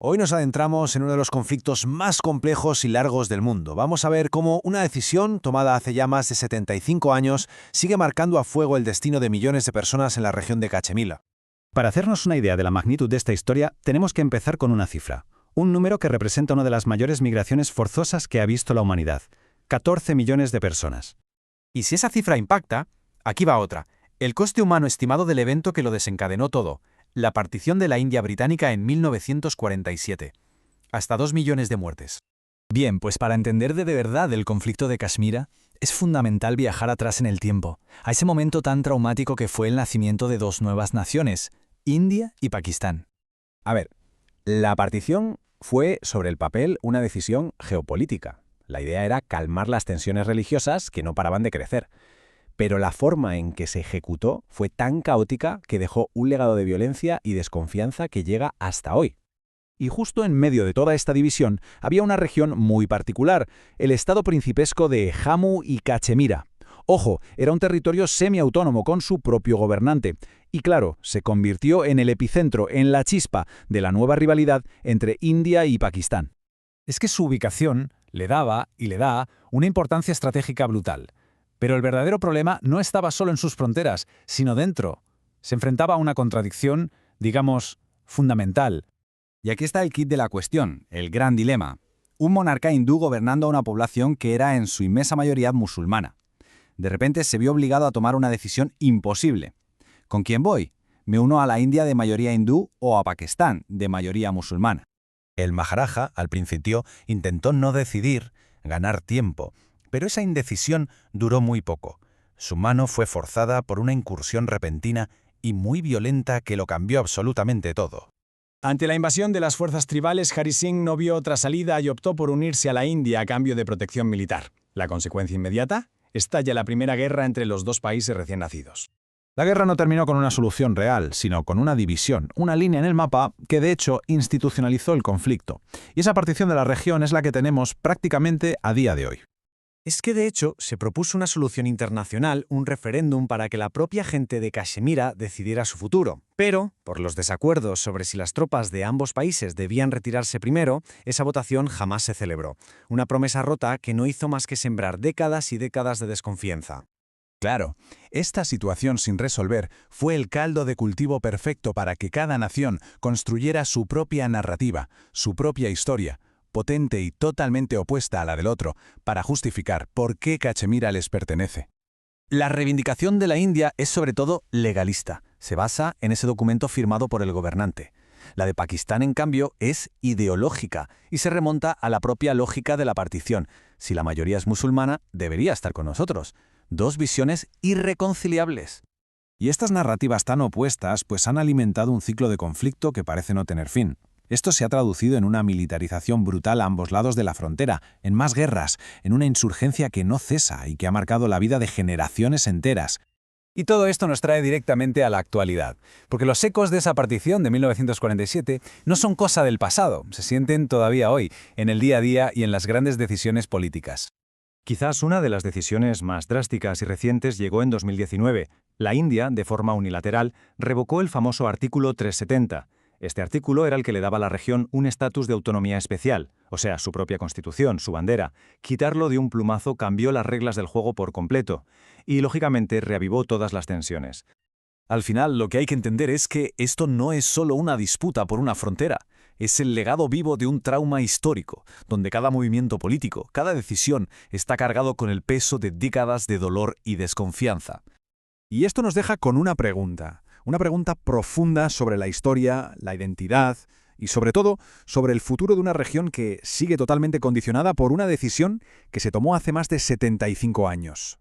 Hoy nos adentramos en uno de los conflictos más complejos y largos del mundo. Vamos a ver cómo una decisión tomada hace ya más de 75 años sigue marcando a fuego el destino de millones de personas en la región de Cachemira. Para hacernos una idea de la magnitud de esta historia, tenemos que empezar con una cifra. Un número que representa una de las mayores migraciones forzosas que ha visto la humanidad. 14 millones de personas. Y si esa cifra impacta, aquí va otra. El coste humano estimado del evento que lo desencadenó todo. La partición de la India británica en 1947. Hasta 2 millones de muertes. Bien, pues para entender de verdad el conflicto de Kashmir, es fundamental viajar atrás en el tiempo, a ese momento tan traumático que fue el nacimiento de dos nuevas naciones, India y Pakistán. A ver, la partición fue sobre el papel una decisión geopolítica. La idea era calmar las tensiones religiosas que no paraban de crecer. Pero la forma en que se ejecutó fue tan caótica que dejó un legado de violencia y desconfianza que llega hasta hoy. Y justo en medio de toda esta división había una región muy particular, el estado principesco de Jammu y Cachemira. Ojo, era un territorio semiautónomo con su propio gobernante. Y claro, se convirtió en el epicentro, en la chispa de la nueva rivalidad entre India y Pakistán. Es que su ubicación le daba y le da una importancia estratégica brutal. Pero el verdadero problema no estaba solo en sus fronteras, sino dentro. Se enfrentaba a una contradicción, digamos, fundamental. Y aquí está el quid de la cuestión, el gran dilema. Un monarca hindú gobernando a una población que era en su inmensa mayoría musulmana. De repente se vio obligado a tomar una decisión imposible. ¿Con quién voy? ¿Me uno a la India de mayoría hindú o a Pakistán de mayoría musulmana? El Maharaja, al principio, intentó no decidir, ganar tiempo, pero esa indecisión duró muy poco. Su mano fue forzada por una incursión repentina y muy violenta que lo cambió absolutamente todo. Ante la invasión de las fuerzas tribales, Hari Singh no vio otra salida y optó por unirse a la India a cambio de protección militar. La consecuencia inmediata: estalla la primera guerra entre los dos países recién nacidos. La guerra no terminó con una solución real, sino con una división, una línea en el mapa que de hecho institucionalizó el conflicto. Y esa partición de la región es la que tenemos prácticamente a día de hoy. Es que de hecho se propuso una solución internacional, un referéndum para que la propia gente de Cachemira decidiera su futuro. Pero, por los desacuerdos sobre si las tropas de ambos países debían retirarse primero, esa votación jamás se celebró. Una promesa rota que no hizo más que sembrar décadas y décadas de desconfianza. Claro, esta situación sin resolver fue el caldo de cultivo perfecto para que cada nación construyera su propia narrativa, su propia historia, potente y totalmente opuesta a la del otro, para justificar por qué Cachemira les pertenece. La reivindicación de la India es sobre todo legalista. Se basa en ese documento firmado por el gobernante. La de Pakistán, en cambio, es ideológica y se remonta a la propia lógica de la partición. Si la mayoría es musulmana, debería estar con nosotros. Dos visiones irreconciliables. Y estas narrativas tan opuestas pues han alimentado un ciclo de conflicto que parece no tener fin. Esto se ha traducido en una militarización brutal a ambos lados de la frontera, en más guerras, en una insurgencia que no cesa y que ha marcado la vida de generaciones enteras. Y todo esto nos trae directamente a la actualidad, porque los ecos de esa partición de 1947 no son cosa del pasado, se sienten todavía hoy, en el día a día y en las grandes decisiones políticas. Quizás una de las decisiones más drásticas y recientes llegó en 2019. La India, de forma unilateral, revocó el famoso artículo 370. Este artículo era el que le daba a la región un estatus de autonomía especial, o sea, su propia constitución, su bandera. Quitarlo de un plumazo cambió las reglas del juego por completo y, lógicamente, reavivó todas las tensiones. Al final, lo que hay que entender es que esto no es solo una disputa por una frontera, es el legado vivo de un trauma histórico, donde cada movimiento político, cada decisión, está cargado con el peso de décadas de dolor y desconfianza. Y esto nos deja con una pregunta profunda sobre la historia, la identidad y sobre todo sobre el futuro de una región que sigue totalmente condicionada por una decisión que se tomó hace más de 75 años.